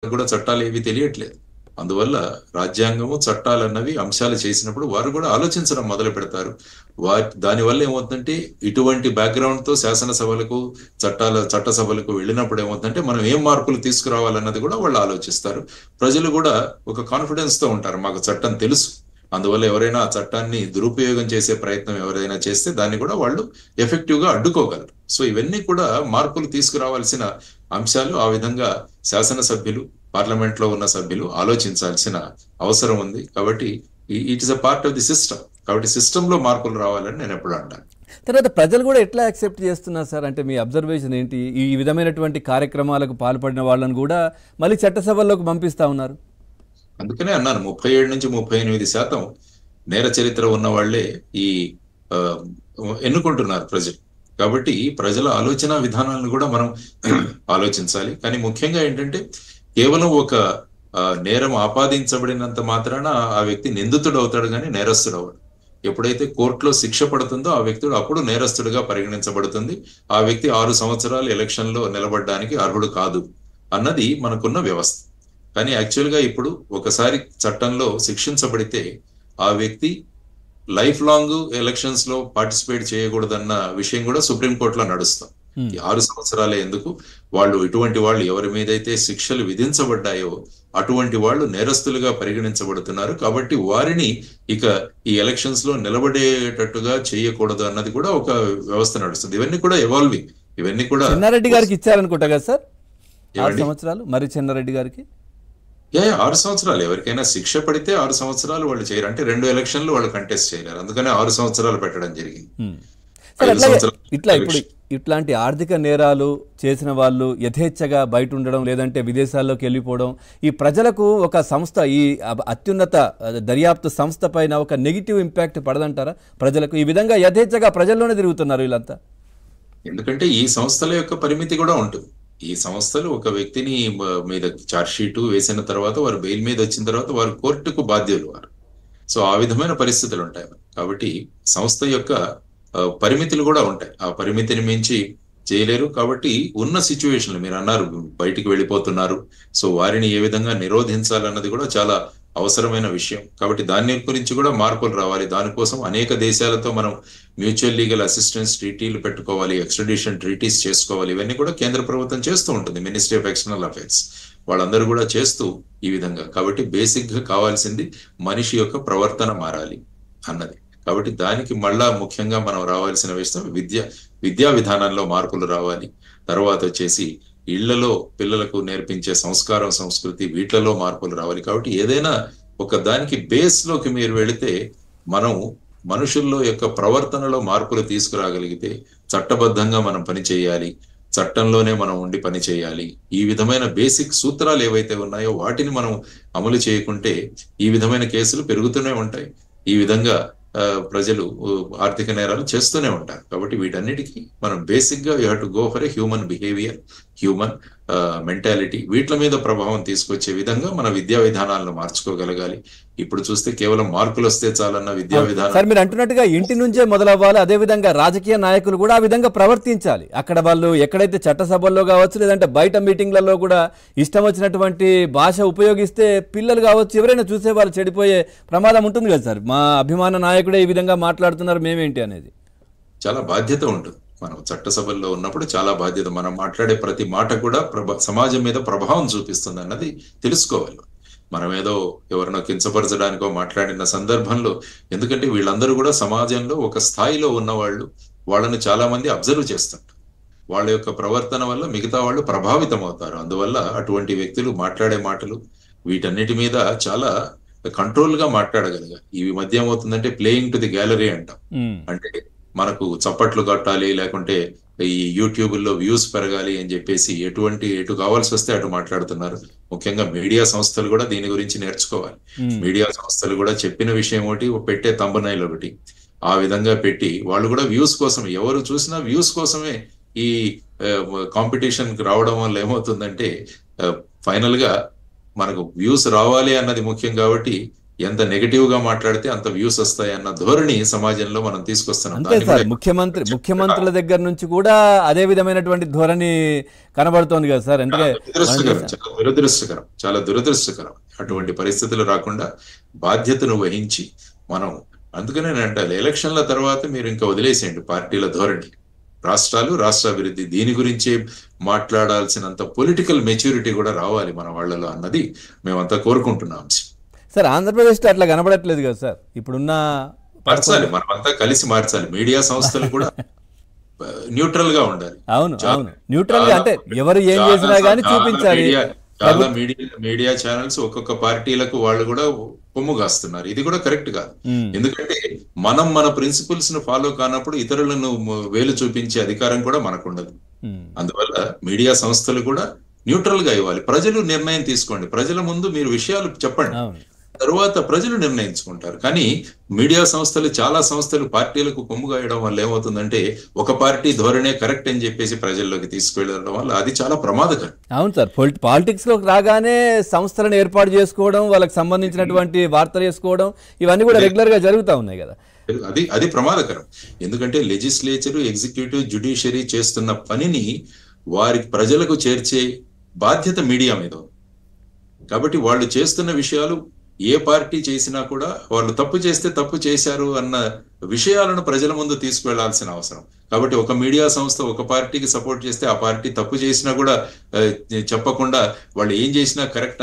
కూడా చట్టాలు ఏవి తెలియట్లేదు. అందువల్ల రాజ్యాంగము చట్టాలు అన్నవి అంశాలు చేసినప్పుడు వారు కూడా ఆలోచించడం మొదలు పెడతారు. దానివల్ల ఏమవుతుందంటే ఇటువంటి బ్యాక్గ్రౌండ్ తో శాసనసభలకు చట్టసభలకు వెళ్ళినప్పుడు ఏమవుతుందంటే మనం ఏం మార్పులు తీసుకురావాలన్నది కూడా వాళ్ళు ఆలోచిస్తారు. ప్రజలు కూడా ఒక కాన్ఫిడెన్స్ తో ఉంటారు, మాకు చట్టం తెలుసు. అందువల్ల ఎవరైనా ఆ చట్టాన్ని దురుపయోగం చేసే ప్రయత్నం ఎవరైనా చేస్తే దాన్ని కూడా వాళ్ళు ఎఫెక్టివ్ గా అడ్డుకోగలరు. సో ఇవన్నీ కూడా మార్పులు తీసుకురావాల్సిన అంశాలు. ఆ విధంగా శాసనసభ్యులు, పార్లమెంట్ లో ఉన్న సభ్యులు ఆలోచించాల్సిన అవసరం ఉంది. కాబట్టి it is a part of the system. కాబట్టి సిస్టమ్ లో మార్పులు రావాలని నేను ఎప్పుడు అంటాను. తర్వాత ప్రజలు కూడా ఎట్లా యాక్సెప్ట్ చేస్తున్నారు సార్? అంటే మీ అబ్జర్వేషన్ ఏంటి? ఈ విధమైనటువంటి కార్యక్రమాలకు పాల్పడిన వాళ్ళని కూడా మళ్ళీ చట్టసభల్లోకి పంపిస్తా ఉన్నారు. అందుకనే అన్నాను 37 నుంచి 38% నేర చరిత్ర ఉన్న వాళ్లే ఈ ఎన్నుకుంటున్నారు ప్రజలు. కాబట్టి ప్రజల ఆలోచన విధానాలను కూడా మనం ఆలోచించాలి. కానీ ముఖ్యంగా ఏంటంటే కేవలం ఒక నేరం ఆపాదించబడినంత మాత్రాన ఆ వ్యక్తి నిందితుడు అవుతాడు కానీ నేరస్తుడు అవడు. ఎప్పుడైతే కోర్టులో శిక్ష పడుతుందో ఆ వ్యక్తుడు అప్పుడు నేరస్తుడిగా పరిగణించబడుతుంది. ఆ వ్యక్తి 6 సంవత్సరాలు ఎలక్షన్ లో నిలబడడానికి అర్హుడు కాదు అన్నది మనకున్న వ్యవస్థ. కానీ యాక్చువల్ గా ఇప్పుడు ఒకసారి చట్టంలో శిక్షించబడితే ఆ వ్యక్తి లైఫ్ లాంగ్ ఎలక్షన్స్ లో పార్టిసిపేట్ చేయకూడదన్న విషయం కూడా సుప్రీంకోర్టులో నడుస్తాం. ఈ 6 సంవత్సరాలే ఎందుకు, వాళ్ళు ఇటువంటి వాళ్ళు ఎవరి మీదైతే శిక్షలు విధించబడ్డాయో అటువంటి వాళ్ళు నేరస్తులుగా పరిగణించబడుతున్నారు. కాబట్టి వారిని ఇక ఈ ఎలక్షన్స్ లో నిలబడేటట్టుగా చేయకూడదు అన్నది కూడా ఒక వ్యవస్థ నడుస్తుంది. ఇవన్నీ కూడా ఎవాల్వింగ్. ఇవన్నీ కూడా చెన్నారెడ్డి గారికి ఇచ్చారనుకుంటా కదా సార్ 6 సంవత్సరాలు. మరి చెన్నారెడ్డి గారికి 6 సంవత్సరాలు ఎవరికైనా శిక్ష పడితే 6 సంవత్సరాలు వాళ్ళు చేయరు. అంటే 2 ఎలక్షన్లు వాళ్ళు కంటెస్ట్ చేయలేరు. అందుకనే 6 సంవత్సరాలు పెట్టడం జరిగింది. ఇట్లా ఇప్పుడు ఇట్లాంటి ఆర్థిక నేరాలు చేసిన వాళ్ళు యథేచ్ఛగా బయట ఉండడం, లేదంటే విదేశాల్లోకి వెళ్ళిపోవడం, ఈ ప్రజలకు ఒక సంస్థ, ఈ అత్యున్నత దర్యాప్తు సంస్థ పైన ఒక నెగిటివ్ ఇంపాక్ట్ పడదంటారా? ప్రజలకు ఈ విధంగా యథేచ్ఛగా ప్రజల్లోనే తిరుగుతున్నారు వీళ్ళంతా. ఎందుకంటే ఈ సంస్థల యొక్క పరిమితి కూడా ఉంటుంది. ఈ సంస్థలు ఒక వ్యక్తిని మీద ఛార్జ్ షీటు వేసిన తర్వాత వారు బెయిల్ మీద వచ్చిన తర్వాత వారు కోర్టుకు బాధ్యులు వారు. సో ఆ విధమైన పరిస్థితులు ఉంటాయి. కాబట్టి సంస్థ యొక్క పరిమితులు కూడా ఉంటాయి. ఆ పరిమితిని మించి చేయలేరు. కాబట్టి ఉన్న సిచ్యువేషన్లు మీరు అన్నారు, బయటికి వెళ్ళిపోతున్నారు. సో వారిని ఏ విధంగా నిరోధించాలన్నది కూడా చాలా అవసరమైన విషయం. కాబట్టి దాని గురించి కూడా మార్పులు రావాలి. దానికోసం అనేక దేశాలతో మనం మ్యూచువల్ లీగల్ అసిస్టెన్స్ ట్రీటీలు పెట్టుకోవాలి, ఎక్స్ట్రడిషన్ ట్రీటీస్ చేసుకోవాలి. ఇవన్నీ కూడా కేంద్ర ప్రభుత్వం చేస్తూ ఉంటుంది. మినిస్ట్రీ ఆఫ్ ఎక్స్టర్నల్ అఫైర్స్ వాళ్ళందరూ కూడా చేస్తూ ఈ విధంగా. కాబట్టి బేసిక్ గా కావాల్సింది మనిషి యొక్క ప్రవర్తన మారాలి అన్నది. కాబట్టి దానికి మళ్ళా ముఖ్యంగా మనం రావాల్సిన విషయం విద్యా విధానంలో మార్పులు రావాలి. తర్వాత వచ్చేసి ఇళ్లలో పిల్లలకు నేర్పించే సంస్కారం, సంస్కృతి, వీటిలలో మార్పులు రావాలి. కాబట్టి ఏదైనా ఒక దానికి బేస్ లోకి మీరు వెళితే మనం మనుషుల్లో యొక్క ప్రవర్తనలో మార్పులు తీసుకురాగలిగితే చట్టబద్ధంగా మనం పని చేయాలి, చట్టంలోనే మనం ఉండి పని చేయాలి. ఈ విధమైన బేసిక్ సూత్రాలు ఏవైతే ఉన్నాయో వాటిని మనం అమలు చేయకుంటే ఈ విధమైన కేసులు పెరుగుతూనే ఉంటాయి. ఈ విధంగా ప్రజలు ఆర్థిక నేరాలు చేస్తూనే ఉంటారు. కాబట్టి వీటన్నిటికీ మనం బేసిక్ గా you have to go for a human behaviour, human mentality. వీటి మీద ప్రభావం తీసుకొచ్చే విధంగా మన విద్యా విధానాలను మార్చుకోగలగాలి. ఇప్పుడు చూస్తే కేవలం మార్కులు వస్తే చాలన్న విద్యా విధానం. సార్ మీరు అంటున్నట్టుగా ఇంటి నుంచే మొదలవ్వాలి. అదే విధంగా రాజకీయ నాయకులు కూడా ఆ విధంగా ప్రవర్తించాలి. అక్కడ వాళ్ళు ఎక్కడైతే చట్టసభల్లో కావచ్చు, లేదంటే బయట మీటింగ్లలో కూడా ఇష్టం వచ్చినటువంటి భాష ఉపయోగిస్తే పిల్లలు కావచ్చు, ఎవరైనా చూసే వాళ్ళు చెడిపోయే ప్రమాదం ఉంటుంది కదా సార్. మా అభిమాన నాయకుడే ఈ విధంగా మాట్లాడుతున్నారు, మేమేంటి అనేది. చాలా బాధ్యత ఉంటుంది. మనం చట్టసభల్లో ఉన్నప్పుడు చాలా బాధ్యత. మనం మాట్లాడే ప్రతి మాట కూడా సమాజం మీద ప్రభావం చూపిస్తుంది అన్నది తెలుసుకోవాలి. మనం ఏదో ఎవరినో కించపరచడానికో మాట్లాడిన సందర్భంలో, ఎందుకంటే వీళ్ళందరూ కూడా సమాజంలో ఒక స్థాయిలో ఉన్నవాళ్ళు, వాళ్ళని చాలా మంది అబ్జర్వ్ చేస్తుంటారు. వాళ్ళ యొక్క ప్రవర్తన వల్ల మిగతా వాళ్ళు ప్రభావితం అవుతారు. అందువల్ల అటువంటి వ్యక్తులు మాట్లాడే మాటలు వీటన్నిటి మీద చాలా కంట్రోల్ గా మాట్లాడగలిగారు. ఈ మధ్య ఏమవుతుందంటే ప్లేయింగ్ టు ది గ్యాలరీ అంటాం. అంటే మనకు చప్పట్లు కట్టాలి, లేకుంటే ఈ యూట్యూబ్ లో వ్యూస్ పెరగాలి అని చెప్పేసి ఎటు కావాల్సి వస్తే అటు మాట్లాడుతున్నారు. ముఖ్యంగా మీడియా సంస్థలు కూడా దీని గురించి నేర్చుకోవాలి. మీడియా సంస్థలు కూడా చెప్పిన విషయం ఒకటి, పెట్టే తంబనైల్ ఒకటి, ఆ విధంగా పెట్టి వాళ్ళు కూడా వ్యూస్ కోసం, ఎవరు చూసినా వ్యూస్ కోసమే ఈ కాంపిటీషన్ రావడం వల్ల ఏమవుతుందంటే ఫైనల్ గా మనకు వ్యూస్ రావాలి అన్నది ముఖ్యం. కాబట్టి ఎంత నెగటివ్ గా మాట్లాడితే అంత వ్యూస్ వస్తాయి అన్న ధోరణి సమాజంలో మనం తీసుకొస్తున్నాం. అంతే సార్, ముఖ్యమంత్రుల దగ్గర నుంచి కూడా అదే విధమైనటువంటి ధోరణి కనబడుతోంది కదా సార్. ఎందుకంటే చాలా దురదృష్టకరం. అటువంటి పరిస్థితులు రాకుండా బాధ్యతను వహించి మనం, అందుకనే అంటే ఎలక్షన్ల తర్వాత మీరు ఇంకా వదిలేసేయండి పార్టీల ధోరణి. రాష్ట్రాలు, రాష్ట్ర అభివృద్ధి, దీని గురించే మాట్లాడాల్సినంత పొలిటికల్ మెచ్యూరిటీ కూడా రావాలి మన వాళ్ళలో అన్నది మేమంతా కోరుకుంటున్నాం. సార్ ఆంధ్రప్రదేశ్లో అట్లా కనబడట్లేదు కదా సార్. ఇప్పుడున్న మార్చాలి, మనమంతా కలిసి మార్చాలి. మీడియా సంస్థలు కూడా న్యూట్రల్ గా ఉండాలి. అవును, న్యూట్రల్ గా అంటే ఎవరు ఏం చేసినా గానీ చూపించాలి. చాలా మీడియా ఛానల్స్ ఒక్కొక్క పార్టీలకు వాళ్ళు కూడా కొమ్ము కాస్తున్నారు. ఇది కూడా కరెక్ట్ కాదు. ఎందుకంటే మనం మన ప్రిన్సిపల్స్ ను ఫాలో కానప్పుడు ఇతరులను వేలు చూపించే అధికారం కూడా మనకు ఉండదు. అందువల్ల మీడియా సంస్థలు కూడా న్యూట్రల్ గా ఇవ్వాలి. ప్రజలు నిర్ణయం తీసుకోండి, ప్రజల ముందు మీరు విషయాలు చెప్పండి, తరువాత ప్రజలు నిర్ణయించుకుంటారు. కానీ మీడియా సంస్థలు, చాలా సంస్థలు పార్టీలకు కొమ్ము కాయడం వల్ల ఏమవుతుందంటే ఒక పార్టీ ధోరణే కరెక్ట్ అని చెప్పేసి ప్రజల్లోకి తీసుకెళ్లడం వల్ల అది చాలా ప్రమాదకరం. అవును సార్, పాలిటిక్స్ లోకి రాగానే సంస్థలను ఏర్పాటు చేసుకోవడం, వాళ్ళకి సంబంధించినటువంటి వార్తలు చేసుకోవడం, ఇవన్నీ కూడా రెగ్యులర్ గా జరుగుతూ ఉన్నాయి కదా. అది ప్రమాదకరం. ఎందుకంటే లెజిస్లేచర్, ఎగ్జిక్యూటివ్, జ్యుడిషియరీ చేస్తున్న పనిని వారి ప్రజలకు చేర్చే బాధ్యత మీడియా మీద. కాబట్టి వాళ్ళు చేస్తున్న విషయాలు ఏ పార్టీ చేసినా కూడా వాళ్ళు తప్పు చేస్తే తప్పు చేశారు అన్న విషయాలను ప్రజల ముందు తీసుకువెళ్లాల్సిన అవసరం. కాబట్టి ఒక మీడియా సంస్థ ఒక పార్టీకి సపోర్ట్ చేస్తే ఆ పార్టీ తప్పు చేసినా కూడా చెప్పకుండా వాళ్ళు ఏం చేసినా కరెక్ట్